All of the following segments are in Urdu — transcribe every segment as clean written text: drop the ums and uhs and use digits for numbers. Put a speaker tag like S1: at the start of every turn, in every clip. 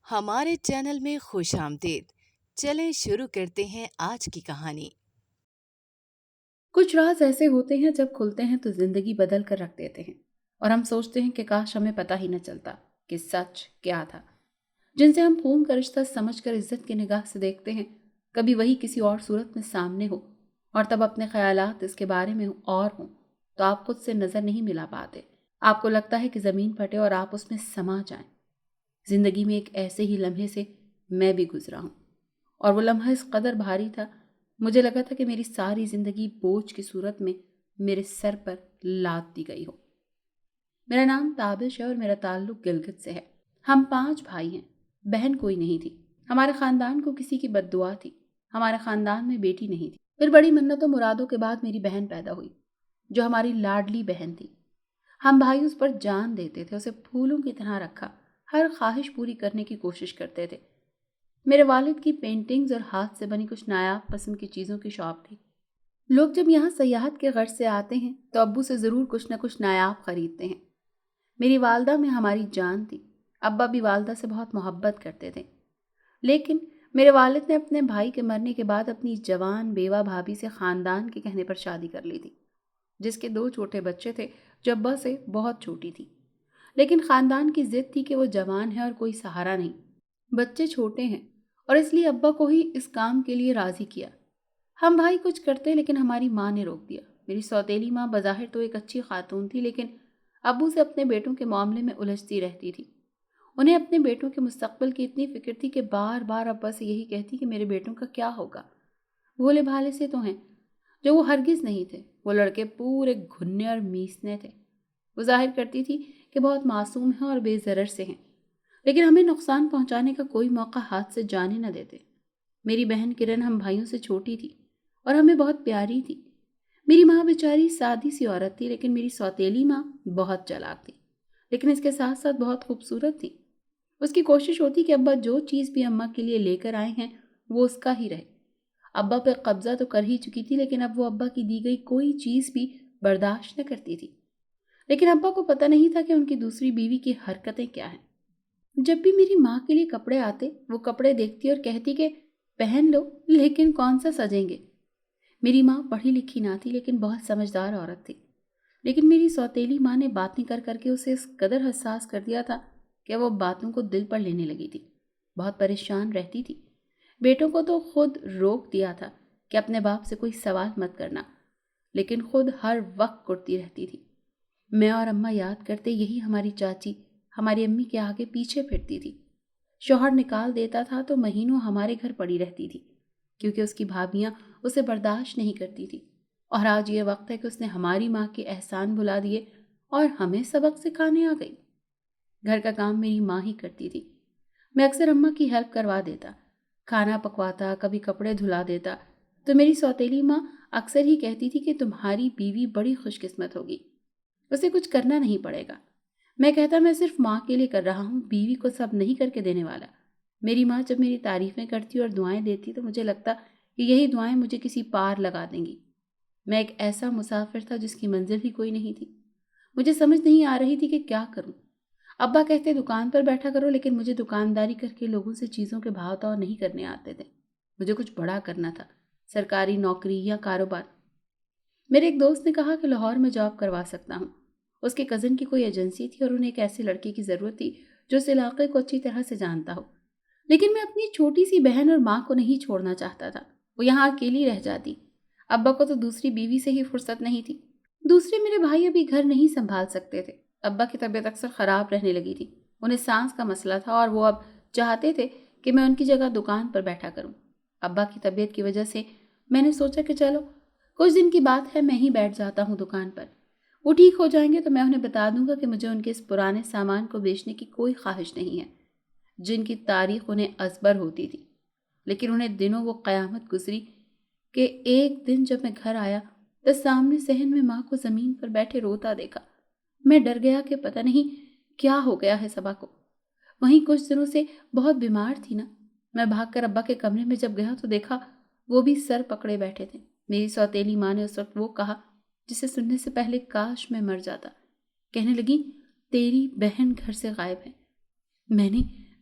S1: ہمارے چینل میں خوش آمدید۔ چلیں شروع کرتے ہیں آج کی کہانی۔
S2: کچھ راز ایسے ہوتے ہیں جب کھلتے ہیں تو زندگی بدل کر رکھ دیتے ہیں، اور ہم سوچتے ہیں کہ کاش ہمیں پتہ ہی نہ چلتا کہ سچ کیا تھا۔ جن سے ہم خون کا رشتہ سمجھ کر عزت کی نگاہ سے دیکھتے ہیں، کبھی وہی کسی اور صورت میں سامنے ہو، اور تب اپنے خیالات اس کے بارے میں اور ہوں تو آپ خود سے نظر نہیں ملا پاتے۔ آپ کو لگتا ہے کہ زمین پھٹے اور آپ اس میں سما جائیں۔ زندگی میں ایک ایسے ہی لمحے سے میں بھی گزرا ہوں، اور وہ لمحہ اس قدر بھاری تھا، مجھے لگا تھا کہ میری ساری زندگی بوجھ کی صورت میں میرے سر پر لاد دی گئی ہو۔ میرا نام تابش ہے اور میرا تعلق گلگت سے ہے۔ ہم 5 بھائی ہیں، بہن کوئی نہیں تھی۔ ہمارے خاندان کو کسی کی بد دعا تھی، ہمارے خاندان میں بیٹی نہیں تھی۔ پھر بڑی منتوں مرادوں کے بعد میری بہن پیدا ہوئی، جو ہماری لاڈلی بہن تھی۔ ہم بھائی اس پر جان دیتے تھے، اسے پھولوں کی طرح رکھا، ہر خواہش پوری کرنے کی کوشش کرتے تھے۔ میرے والد کی پینٹنگز اور ہاتھ سے بنی کچھ نایاب قسم کی چیزوں کی شاپ تھی۔ لوگ جب یہاں سیاحت کے غرض سے آتے ہیں تو ابو سے ضرور کچھ نہ کچھ نایاب خریدتے ہیں۔ میری والدہ میں ہماری جان تھی، ابا بھی والدہ سے بہت محبت کرتے تھے، لیکن میرے والد نے اپنے بھائی کے مرنے کے بعد اپنی جوان بیوہ بھابھی سے خاندان کے کہنے پر شادی کر لی تھی، جس کے 2 چھوٹے بچے تھے جو ابا سے بہت چھوٹی تھی۔ لیکن خاندان کی ضد تھی کہ وہ جوان ہے اور کوئی سہارا نہیں، بچے چھوٹے ہیں، اور اس لیے ابا کو ہی اس کام کے لیے راضی کیا۔ ہم بھائی کچھ کرتے لیکن ہماری ماں نے روک دیا۔ میری سوتیلی ماں بظاہر تو ایک اچھی خاتون تھی، لیکن ابو سے اپنے بیٹوں کے معاملے میں الجھتی رہتی تھی۔ انہیں اپنے بیٹوں کے مستقبل کی اتنی فکر تھی کہ بار بار ابا سے یہی کہتی کہ میرے بیٹوں کا کیا ہوگا، بھولے بھالے سے تو ہیں، جو وہ ہرگز نہیں تھے۔ وہ لڑکے پورے گھنے اور میسنے تھے۔ وہ ظاہر کرتی تھی کہ بہت معصوم ہیں اور بے ضرر سے ہیں، لیکن ہمیں نقصان پہنچانے کا کوئی موقع ہاتھ سے جانے نہ دیتے۔ میری بہن کرن ہم بھائیوں سے چھوٹی تھی اور ہمیں بہت پیاری تھی۔ میری ماں بیچاری سادی سی عورت تھی، لیکن میری سوتیلی ماں بہت چالاک تھی، لیکن اس کے ساتھ ساتھ بہت خوبصورت تھی۔ اس کی کوشش ہوتی کہ ابا جو چیز بھی اماں کے لیے لے کر آئے ہیں وہ اس کا ہی رہے۔ ابا پہ قبضہ تو کر ہی چکی تھی، لیکن اب وہ ابا کی دی گئی کوئی چیز بھی برداشت نہ کرتی تھی۔ لیکن ابا کو پتہ نہیں تھا کہ ان کی دوسری بیوی کی حرکتیں کیا ہیں۔ جب بھی میری ماں کے لیے کپڑے آتے، وہ کپڑے دیکھتی اور کہتی کہ پہن لو، لیکن کون سا سجیں گے۔ میری ماں پڑھی لکھی نہ تھی، لیکن بہت سمجھدار عورت تھی، لیکن میری سوتیلی ماں نے باتیں کر کر کے اسے اس قدر حساس کر دیا تھا کہ وہ باتوں کو دل پر لینے لگی تھی۔ بہت پریشان رہتی تھی۔ بیٹوں کو تو خود روک دیا تھا کہ اپنے باپ سے کوئی سوال مت کرنا، لیکن خود ہر وقت کرتی رہتی تھی۔ میں اور اماں یاد کرتے یہی ہماری چاچی ہماری امی کے آگے پیچھے پھرتی تھی۔ شوہر نکال دیتا تھا تو مہینوں ہمارے گھر پڑی رہتی تھی، کیونکہ اس کی بھابیاں اسے برداشت نہیں کرتی تھی۔ اور آج یہ وقت ہے کہ اس نے ہماری ماں کے احسان بھلا دیے اور ہمیں سبق سکھانے آ گئی۔ گھر کا کام میری ماں ہی کرتی تھی۔ میں اکثر اماں کی ہیلپ کروا دیتا، کھانا پکواتا، کبھی کپڑے دھلا دیتا، تو میری سوتیلی ماں اکثر ہی کہتی تھی کہ تمہاری بیوی بڑی خوش قسمت ہوگی، اسے کچھ کرنا نہیں پڑے گا۔ میں کہتا میں صرف ماں کے لیے کر رہا ہوں، بیوی کو سب نہیں کر کے دینے والا۔ میری ماں جب میری تعریفیں کرتی اور دعائیں دیتی تو مجھے لگتا کہ یہی دعائیں مجھے کسی پار لگا دیں گی۔ میں ایک ایسا مسافر تھا جس کی منزل ہی کوئی نہیں تھی۔ مجھے سمجھ نہیں آ رہی تھی کہ کیا کروں۔ ابا کہتے دکان پر بیٹھا کرو، لیکن مجھے دکانداری کر کے لوگوں سے چیزوں کے بھاؤ تاؤ نہیں کرنے آتے تھے۔ مجھے کچھ بڑا کرنا تھا، سرکاری نوکری یا کاروبار۔ میرے ایک دوست نے کہا کہ لاہور میں جاب کروا سکتا ہوں۔ اس کے کزن کی کوئی ایجنسی تھی اور انہیں ایک ایسے لڑکے کی ضرورت تھی جو اس علاقے کو اچھی طرح سے جانتا ہو۔ لیکن میں اپنی چھوٹی سی بہن اور ماں کو نہیں چھوڑنا چاہتا تھا، وہ یہاں اکیلی رہ جاتی۔ ابا کو تو دوسری بیوی سے ہی فرصت نہیں تھی۔ دوسرے میرے بھائی ابھی گھر نہیں سنبھال سکتے تھے۔ ابا کی طبیعت اکثر خراب رہنے لگی تھی، انہیں سانس کا مسئلہ تھا اور وہ اب چاہتے تھے کہ میں ان کی جگہ دکان پر بیٹھا کروں۔ ابا کی طبیعت کی وجہ سے میں نے سوچا کہ چلو کچھ دن کی بات ہے، میں ہی بیٹھ جاتا ہوں دکان پر۔ وہ ٹھیک ہو جائیں گے تو میں انہیں بتا دوں گا کہ مجھے ان کے اس پرانے سامان کو بیچنے کی کوئی خواہش نہیں ہے، جن کی تاریخ انہیں ازبر ہوتی تھی۔ لیکن انہیں دنوں وہ قیامت گزری کہ ایک دن جب میں گھر آیا تو سامنے صحن میں ماں کو زمین پر بیٹھے روتا دیکھا۔ میں ڈر گیا کہ پتہ نہیں کیا ہو گیا ہے صبا کو۔ وہیں کچھ دنوں سے بہت بیمار تھی نا۔ میں بھاگ کر ابا کے کمرے میں جب گیا تو دیکھا وہ بھی سر پکڑے بیٹھے تھے۔ میری سوتیلی ماں نے اس وقت وہ کہا جسے سننے سے پہلے کاش میں مر جاتا۔ کہنے لگی تیری بہن گھر سے غائب ہے۔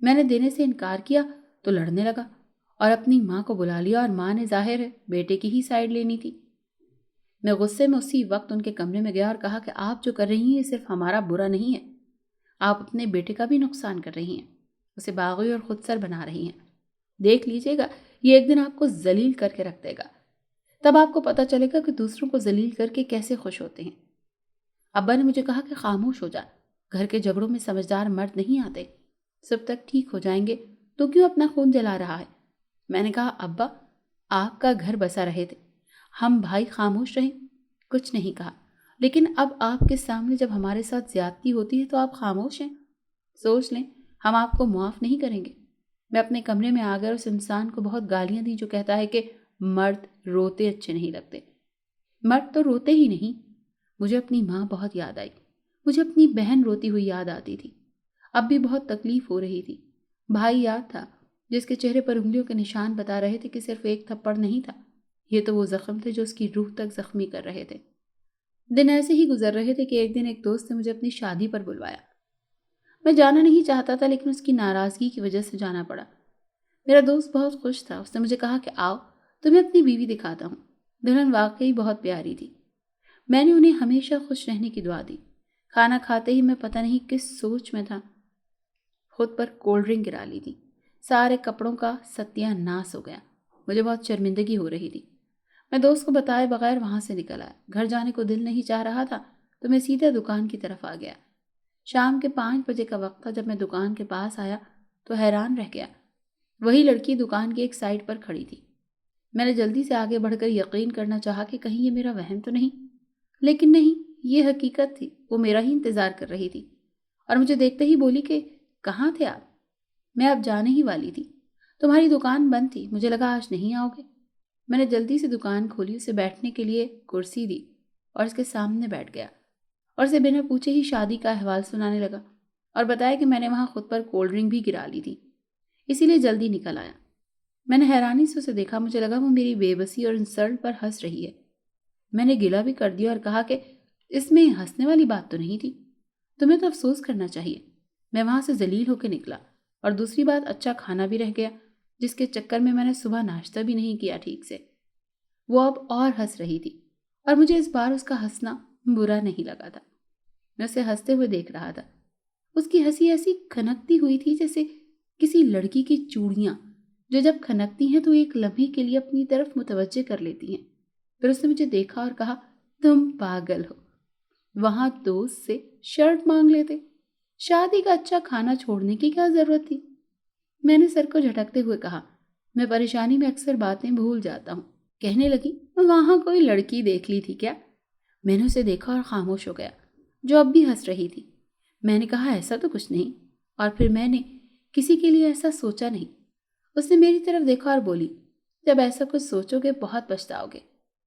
S2: میں نے دینے سے انکار کیا تو لڑنے لگا اور اپنی ماں کو بلا لیا، اور ماں نے ظاہر ہے بیٹے کی ہی سائیڈ لینی تھی۔ میں غصے میں اسی وقت ان کے کمرے میں گیا اور کہا کہ آپ جو کر رہی ہیں یہ صرف ہمارا برا نہیں ہے، آپ اپنے بیٹے کا بھی نقصان کر رہی ہیں، اسے باغی اور خود سر بنا رہی ہیں۔ دیکھ لیجیے گا، یہ ایک دن آپ کو ذلیل کر کے رکھ دے گا، تب آپ کو پتہ چلے گا کہ دوسروں کو ذلیل کر کے کیسے خوش ہوتے ہیں۔ ابا نے مجھے کہا کہ خاموش ہو جا، گھر کے جھگڑوں میں سمجھدار مرد نہیں آتے، سب تک ٹھیک ہو جائیں گے تو کیوں اپنا خون جلا رہا ہے؟ میں نے کہا ابا، آپ کا گھر بسا رہے تھے، ہم بھائی خاموش رہیں، کچھ نہیں کہا، لیکن اب آپ کے سامنے جب ہمارے ساتھ زیادتی ہوتی ہے تو آپ خاموش ہیں۔ سوچ لیں، ہم آپ کو معاف نہیں کریں گے۔ میں اپنے کمرے میں آ گیا اور اس انسان کو بہت گالیاں دی جو کہتا ہے کہ مرد روتے اچھے نہیں لگتے۔ مرد تو روتے ہی نہیں۔ مجھے اپنی ماں بہت یاد آئی، مجھے اپنی بہن روتی ہوئی یاد آتی تھی، اب بھی بہت تکلیف ہو رہی تھی۔ بھائی یاد تھا جس کے چہرے پر انگلیوں کے نشان بتا رہے تھے کہ صرف ایک تھپڑ نہیں تھا، یہ تو وہ زخم تھے جو اس کی روح تک زخمی کر رہے تھے۔ دن ایسے ہی گزر رہے تھے کہ ایک دن ایک دوست نے مجھے اپنی شادی پر بلوایا۔ میں جانا نہیں چاہتا تھا لیکن اس کی ناراضگی کی وجہ سے جانا پڑا۔ میرا دوست بہت خوش تھا، اس نے مجھے کہا کہ آؤ تمہیں اپنی بیوی دکھاتا ہوں۔ دلہن واقعی بہت پیاری تھی۔ میں نے انہیں ہمیشہ خوش رہنے کی دعا دی۔ کھانا کھاتے ہی میں پتہ نہیں کس سوچ میں تھا، خود پر کولڈ ڈرنک گرا لی تھی، سارے کپڑوں کا ستیہ ناس ہو گیا، مجھے بہت شرمندگی ہو رہی تھی۔ میں دوست کو بتائے بغیر وہاں سے نکل آیا۔ گھر جانے کو دل نہیں چاہ رہا تھا تو میں سیدھا دکان کی طرف آ گیا۔ شام کے 5 بجے کا وقت تھا۔ جب میں دکان کے پاس آیا تو حیران رہ گیا، وہی لڑکی دکان کی ایک سائڈ پر کھڑی تھی۔ میں نے جلدی سے آگے بڑھ کر یقین کرنا چاہا کہ کہیں یہ میرا وہم تو نہیں، لیکن نہیں، یہ حقیقت تھی۔ وہ میرا ہی انتظار کر رہی تھی اور مجھے دیکھتے ہی بولی کہ کہاں تھے آپ؟ میں اب جانے ہی والی تھی، تمہاری دکان بند تھی، مجھے لگا آج نہیں آؤ گے۔ میں نے جلدی سے دکان کھولی، اسے بیٹھنے کے لیے کرسی دی اور اس کے سامنے بیٹھ گیا اور اسے بنا پوچھے ہی شادی کا احوال سنانے لگا اور بتایا کہ میں نے وہاں خود پر کولڈ ڈرنک بھی گرا لی تھی، اسی لیے جلدی نکل آیا۔ میں نے حیرانی سے اسے دیکھا، مجھے لگا وہ میری بے بسی اور انسلٹ پر ہنس رہی ہے۔ میں نے گلہ بھی کر دیا اور کہا کہ اس میں ہنسنے والی بات تو نہیں تھی، تمہیں تو افسوس کرنا چاہیے، میں وہاں سے ذلیل ہو کے نکلا، اور دوسری بات اچھا کھانا بھی رہ گیا جس کے چکر میں نے صبح ناشتہ بھی نہیں کیا ٹھیک سے۔ وہ اب اور ہنس رہی تھی اور مجھے اس بار اس کا ہنسنا برا نہیں لگا تھا۔ میں اسے ہنستے ہوئے دیکھ رہا تھا، اس کی ہنسی ایسی کھنکتی ہوئی تھی جیسے کسی لڑکی کی چوڑیاں جو جب کھنکتی ہیں تو ایک لمحے کے لیے اپنی طرف متوجہ کر لیتی ہیں۔ پھر اس نے مجھے دیکھا اور کہا تم پاگل ہو، وہاں دوست سے شرٹ مانگ لیتے، شادی کا اچھا کھانا چھوڑنے کی کیا ضرورت تھی؟ میں نے سر کو جھٹکتے ہوئے کہا میں پریشانی میں اکثر باتیں بھول جاتا ہوں۔ کہنے لگی وہاں کوئی لڑکی دیکھ لی تھی کیا؟ میں نے اسے دیکھا اور خاموش ہو گیا، جو اب بھی ہنس رہی تھی۔ میں نے کہا ایسا تو کچھ نہیں، اور پھر میں نے کسی کے لیے ایسا سوچا نہیں۔ اس نے میری طرف دیکھا اور بولی جب ایسا کچھ سوچو گے بہت پچھتاؤ گے،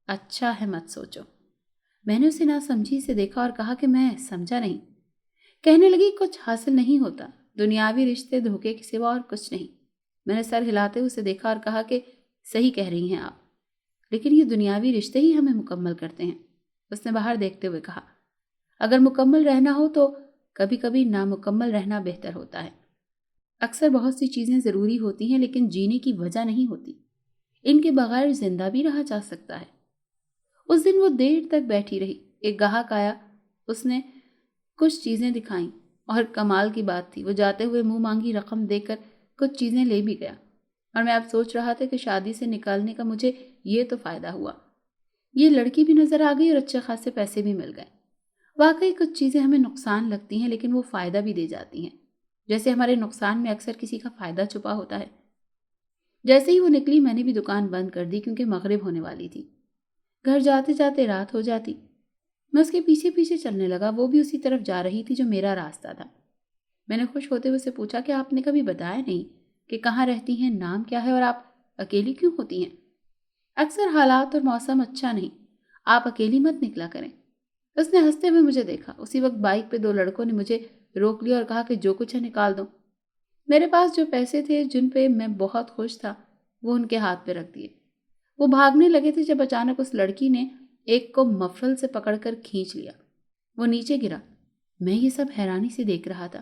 S2: اچھا ہے مت سوچو۔ میں نے اسے ناسمجھی سے دیکھا اور کہا کہ میں سمجھا نہیں۔ کہنے لگی کچھ حاصل نہیں ہوتا، دنیاوی رشتے دھوکے کے سوا اور کچھ نہیں۔ میں نے سر ہلاتے ہوئے اسے دیکھا اور کہا کہ صحیح کہہ رہی ہیں آپ، لیکن یہ دنیاوی رشتے ہی ہمیں مکمل کرتے ہیں۔ اس نے باہر دیکھتے ہوئے کہا اگر مکمل رہنا ہو تو کبھی کبھی نامکمل رہنا بہتر ہوتا ہے۔ اکثر بہت سی چیزیں ضروری ہوتی ہیں لیکن جینے کی وجہ نہیں ہوتی، ان کے بغیر زندہ بھی رہا جا سکتا ہے۔ اس دن وہ دیر تک بیٹھی رہی، ایک گاہک آیا، اس نے کچھ چیزیں دکھائیں اور کمال کی بات تھی وہ جاتے ہوئے منہ مانگی رقم دے کر کچھ چیزیں لے بھی گیا، اور میں اب سوچ رہا تھا کہ شادی سے نکالنے کا مجھے یہ تو فائدہ ہوا، یہ لڑکی بھی نظر آ گئی اور اچھے خاصے پیسے بھی مل گئے۔ واقعی کچھ چیزیں ہمیں نقصان لگتی ہیں لیکن وہ فائدہ بھی دے جاتی ہیں، جیسے ہمارے نقصان میں اکثر کسی کا فائدہ چھپا ہوتا ہے۔ جیسے ہی وہ نکلی میں نے بھی دکان بند کر دی کیونکہ مغرب ہونے والی تھی، گھر جاتے جاتے رات ہو جاتی۔ میں اس کے پیچھے پیچھے چلنے لگا، وہ بھی اسی طرف جا رہی تھی جو میرا راستہ تھا۔ میں نے خوش ہوتے ہوئے سے پوچھا کہ آپ نے کبھی بتایا نہیں کہ کہاں رہتی ہیں، نام کیا ہے، اور آپ اکیلی کیوں ہوتی ہیں؟ اکثر حالات اور موسم اچھا نہیں، آپ اکیلی مت نکلا کریں۔ اس نے ہنستے ہوئے مجھے دیکھا۔ اسی وقت بائک پہ 2 لڑکوں نے مجھے روک لیا اور کہا کہ جو کچھ ہے نکال دو۔ میرے پاس جو پیسے تھے جن پہ میں بہت خوش تھا وہ ان کے ہاتھ پہ رکھ دیے۔ وہ بھاگنے لگے تھے جب اچانک اس لڑکی نے ایک کو مفرل سے پکڑ کر کھینچ لیا، وہ نیچے گرا۔ میں یہ سب حیرانی سے دیکھ رہا تھا۔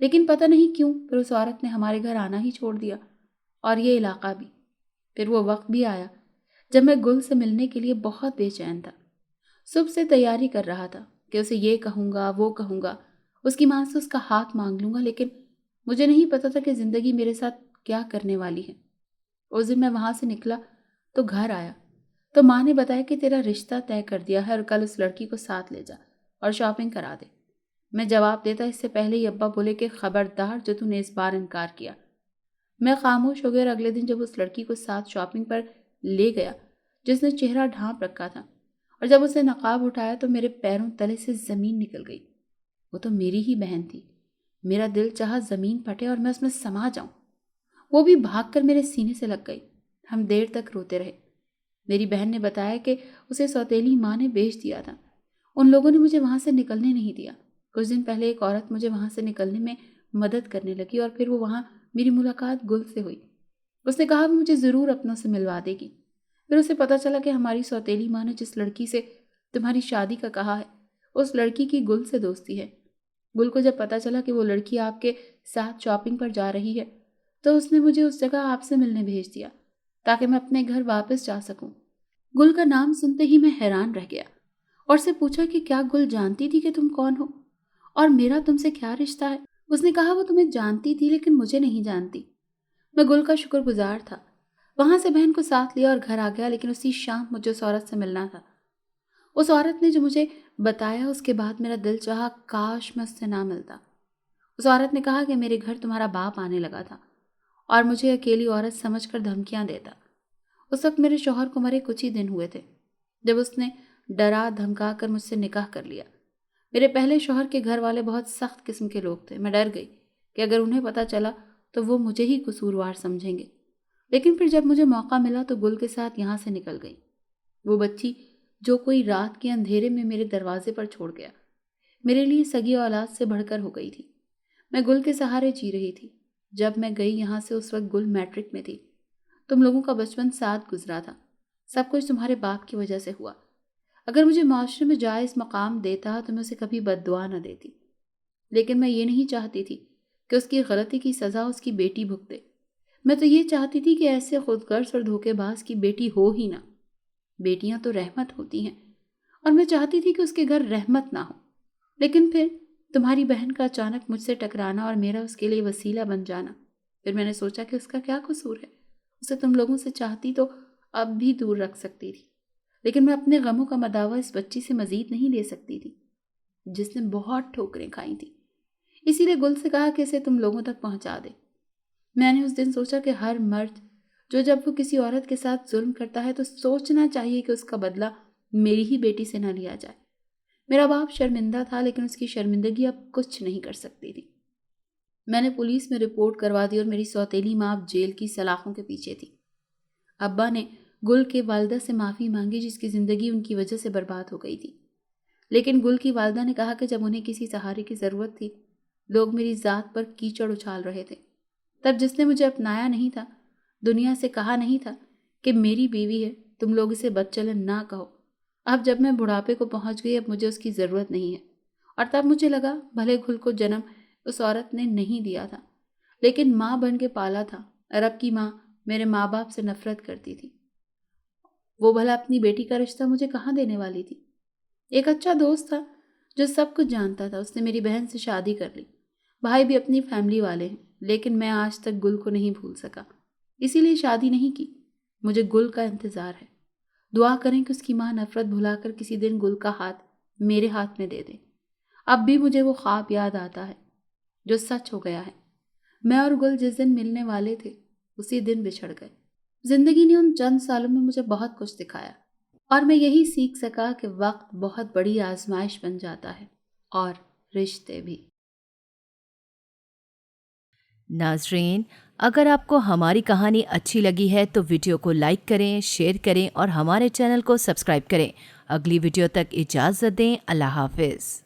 S2: لیکن پتہ نہیں کیوں پھر اس عورت نے ہمارے گھر آنا ہی چھوڑ دیا، اور یہ علاقہ بھی۔ پھر وہ وقت بھی آیا جب میں گل سے ملنے کے لیے بہت بے چین تھا۔ صبح سے تیاری کر رہا تھا کہ اسے یہ کہوں گا، وہ کہوں گا، اس کی ماں سے اس کا ہاتھ مانگ لوں گا، لیکن مجھے نہیں پتا تھا کہ زندگی میرے ساتھ کیا کرنے والی ہے۔ اس دن میں وہاں سے نکلا تو گھر آیا تو ماں نے بتایا کہ تیرا رشتہ طے کر دیا ہے اور کل اس لڑکی کو ساتھ لے جا اور شاپنگ کرا دے۔ میں جواب دیتا اس سے پہلے ہی ابا بولے کہ خبردار جو تو نے اس بار انکار کیا۔ میں خاموش ہو گیا اور اگلے دن جب اس لڑکی کو ساتھ شاپنگ پر لے گیا جس نے چہرہ ڈھانپ رکھا تھا، اور جب اسے نقاب اٹھایا تو میرے پیروں تلے سے زمین نکل گئی۔ وہ تو میری ہی بہن تھی۔ میرا دل چاہا زمین پھٹے اور میں اس میں سما جاؤں۔ وہ بھی بھاگ کر میرے سینے سے لگ گئی۔ ہم دیر تک روتے رہے۔ میری بہن نے بتایا کہ اسے سوتیلی ماں نے بیچ دیا تھا۔ ان لوگوں نے مجھے وہاں سے نکلنے نہیں دیا۔ کچھ دن پہلے ایک عورت مجھے وہاں سے نکلنے میں مدد کرنے لگی اور پھر وہ وہاں میری ملاقات گل سے ہوئی۔ اس نے کہا وہ مجھے ضرور اپنوں سے ملوا دے گی۔ پھر اسے پتہ چلا کہ ہماری سوتیلی ماں نے جس لڑکی سے تمہاری شادی کا کہا ہے اس لڑکی کی گل سے دوستی ہے۔ گل کو جب پتہ چلا کہ وہ لڑکی آپ کے ساتھ شاپنگ پر جا رہی ہے تو اس نے مجھے اس جگہ آپ سے ملنے بھیج دیا تاکہ میں اپنے گھر واپس جا سکوں۔ گل کا نام سنتے ہی میں حیران رہ گیا اور سے پوچھا کہ کیا گل جانتی تھی کہ تم کون ہو اور میرا تم سے کیا رشتہ ہے؟ اس نے کہا وہ تمہیں جانتی تھی لیکن مجھے نہیں جانتی۔ میں گل کا شکر گزار تھا۔ وہاں سے بہن کو ساتھ لیا اور گھر آ گیا، لیکن اسی شام مجھے اس عورت سے ملنا تھا۔ اس عورت نے جو مجھے بتایا اس کے بعد میرا دل چاہا کاش میں اس سے نہ ملتا۔ اس عورت نے کہا کہ میرے گھر تمہارا باپ آنے لگا تھا اور مجھے اکیلی عورت سمجھ کر دھمکیاں دیتا۔ اس وقت میرے شوہر کو مرے کچھ ہی دن ہوئے تھے جب اس نے ڈرا دھمکا کر مجھ سے نکاح کر لیا۔ میرے پہلے شوہر کے گھر والے بہت سخت قسم کے لوگ تھے۔ میں ڈر گئی کہ اگر انہیں پتہ چلا تو وہ مجھے ہی قصوروار سمجھیں گے، لیکن پھر جب مجھے موقع ملا تو گل کے ساتھ یہاں سے نکل گئی۔ وہ بچی جو کوئی رات کے اندھیرے میں میرے دروازے پر چھوڑ گیا میرے لیے سگی اولاد سے بڑھ کر ہو گئی تھی۔ میں گل کے سہارے جی رہی تھی۔ جب میں گئی یہاں سے اس وقت گل میٹرک میں تھی۔ تم لوگوں کا بچپن ساتھ گزرا تھا۔ سب کچھ تمہارے باپ کی وجہ سے ہوا۔ اگر مجھے معاشرے میں جائز مقام دیتا تو میں اسے کبھی بد دعا نہ دیتی، لیکن میں یہ نہیں چاہتی تھی کہ اس کی غلطی کی سزا اس کی بیٹی بھگتے۔ میں تو یہ چاہتی تھی کہ ایسے خود غرض اور دھوکے باز کی بیٹی ہو ہی نہ۔ بیٹیاں تو رحمت ہوتی ہیں اور میں چاہتی تھی کہ اس کے گھر رحمت نہ ہو، لیکن پھر تمہاری بہن کا اچانک مجھ سے ٹکرانا اور میرا اس کے لیے وسیلہ بن جانا۔ پھر میں نے سوچا کہ اس کا کیا قصور ہے؟ اسے تم لوگوں سے چاہتی تو اب بھی دور رکھ سکتی تھی، لیکن میں اپنے غموں کا مداوع اس بچی سے مزید نہیں لے سکتی تھی جس نے بہت ٹھوکریں کھائی تھیں۔ اسی لیے گل سے کہا کہ اسے تم لوگوں تک پہنچا دے۔ میں نے اس دن سوچا کہ ہر مرد جو جب وہ کسی عورت کے ساتھ ظلم کرتا ہے تو سوچنا چاہیے کہ اس کا بدلہ میری ہی بیٹی سے نہ لیا جائے۔ میرا باپ شرمندہ تھا لیکن اس کی شرمندگی اب کچھ نہیں کر سکتی تھی۔ میں نے پولیس میں رپورٹ کروا دی اور میری سوتیلی ماں اب جیل کی سلاخوں کے پیچھے تھی۔ ابا نے گل کے والدہ سے معافی مانگی جس کی زندگی ان کی وجہ سے برباد ہو گئی تھی، لیکن گل کی والدہ نے کہا کہ جب انہیں کسی سہارے کی ضرورت تھی لوگ میری ذات پر کیچڑ اچھال رہے تھے۔ تب جس نے مجھے اپنایا نہیں تھا، دنیا سے کہا نہیں تھا کہ میری بیوی ہے، تم لوگ اسے بد چلن نہ کہو۔ اب جب میں بڑھاپے کو پہنچ گئی اب مجھے اس کی ضرورت نہیں ہے، اور تب مجھے لگا بھلے گل کو جنم اس عورت نے نہیں دیا تھا لیکن ماں بن کے پالا تھا، اور اب کی ماں میرے ماں باپ سے نفرت کرتی تھی۔ وہ بھلا اپنی بیٹی کا رشتہ مجھے کہاں دینے والی تھی؟ ایک اچھا دوست تھا جو سب کچھ جانتا تھا، اس نے میری بہن سے شادی کر لی۔ بھائی بھی اپنی فیملی والے ہیں، لیکن میں آج تک گل کو نہیں بھول سکا، اسی لیے شادی نہیں کی۔ مجھے گل کا انتظار ہے۔ دعا کریں کہ اس کی ماں نفرت بھلا کر کسی دن گل کا ہاتھ میرے ہاتھ میں دے دے۔ اب بھی مجھے وہ خواب یاد آتا ہے جو سچ ہو گیا ہے۔ میں اور گل جس دن ملنے والے تھے اسی دن بچھڑ گئے۔ زندگی نے ان چند سالوں میں مجھے بہت کچھ دکھایا اور میں یہی سیکھ سکا کہ وقت بہت بڑی آزمائش بن جاتا ہے، اور رشتے بھی۔
S1: ناظرین، اگر آپ کو ہماری کہانی اچھی لگی ہے تو ویڈیو کو لائک کریں، شیئر کریں اور ہمارے چینل کو سبسکرائب کریں۔ اگلی ویڈیو تک اجازت دیں۔ اللہ حافظ۔